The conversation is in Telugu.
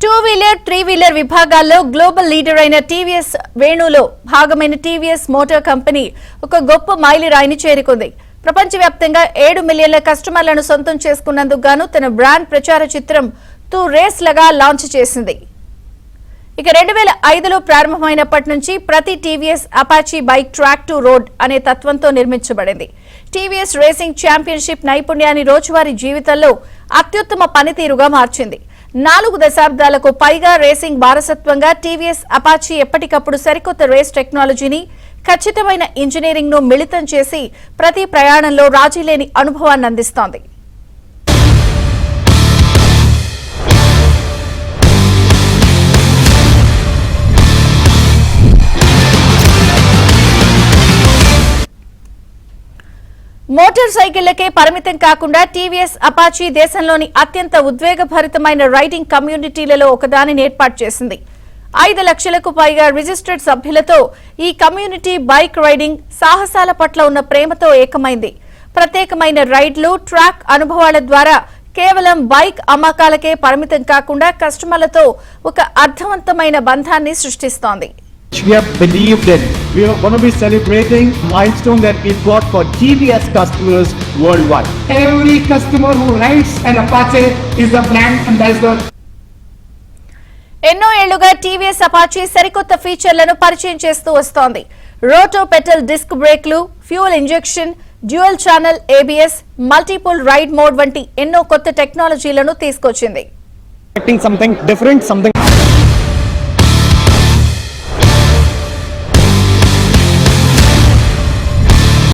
2-వీలర్, 3-వీలర్ విభాగాల్లో గ్లోబల్ లీడర్ అయిన టీవీఎస్ వేణులో భాగమైన టీవీఎస్ మోటార్ కంపెనీ ఒక గొప్ప మైలురాయిని చేరుకుంది. ప్రపంచవ్యాప్తంగా 7 మిలియన్ల కస్టమర్లను సొంతం చేసుకున్నందుకు గాను తన బ్రాండ్ ప్రచార చిత్రం తూ రేస్ లగా లాంచ్ చేసింది. ఇక 2005లో ప్రారంభమైనప్పటి నుంచి ప్రతి TVS Apache bike track to road అనే తత్వంతో నిర్మించబడింది. టీవీఎస్ రేసింగ్ ఛాంపియన్షిప్ నైపుణ్యాన్ని రోజువారీ జీవితంలో అత్యుత్తమ పనితీరుగా మార్చింది. 4 దశాబ్దాలకు పైగా రేసింగ్ వారసత్వంగా టీవీఎస్ అపాచీ ఎప్పటికప్పుడు సరికొత్త రేస్ టెక్నాలజీని, ఖచ్చితమైన ఇంజనీరింగ్ ను మిళితం చేసి ప్రతి ప్రయాణంలో రాజీలేని అనుభవాన్ని అందిస్తోంది. మోటార్ సైకిళ్లకే పరిమితం కాకుండా టీవీఎస్ అపాచీ దేశంలోని అత్యంత ఉద్వేగభరితమైన రైడింగ్ కమ్యూనిటీలలో ఒకదానిని ఏర్పాటు చేసింది. 5 లక్షలకు పైగా రిజిస్టర్డ్ సభ్యులతో ఈ కమ్యూనిటీ బైక్ రైడింగ్ సాహసాల పట్ల ఉన్న ప్రేమతో ఏకమైంది. ప్రత్యేకమైన రైడ్లు, ట్రాక్ అనుభవాల ద్వారా కేవలం బైక్ అమ్మకాలకే పరిమితం కాకుండా కస్టమర్లతో ఒక అర్థవంతమైన బంధాన్ని సృష్టిస్తోంది. We have believed in. We are going to be celebrating a milestone that we've got for TVS customers worldwide. Every customer who rides an Apache is a brand ambassador. ఎన్నో ఏళ్లుగా టీవీఎస్ అపాచీ సరికొత్త ఫీచర్లను పరిచయం చేస్తూ వస్తోంది. రోటో పెటల్ డిస్క్ బ్రేక్లు, fuel injection, dual channel ABS, multiple ride mode వంటి ఎన్నో కొత్త టెక్నాలజీలను తీసుకొచ్చింది. Something different, something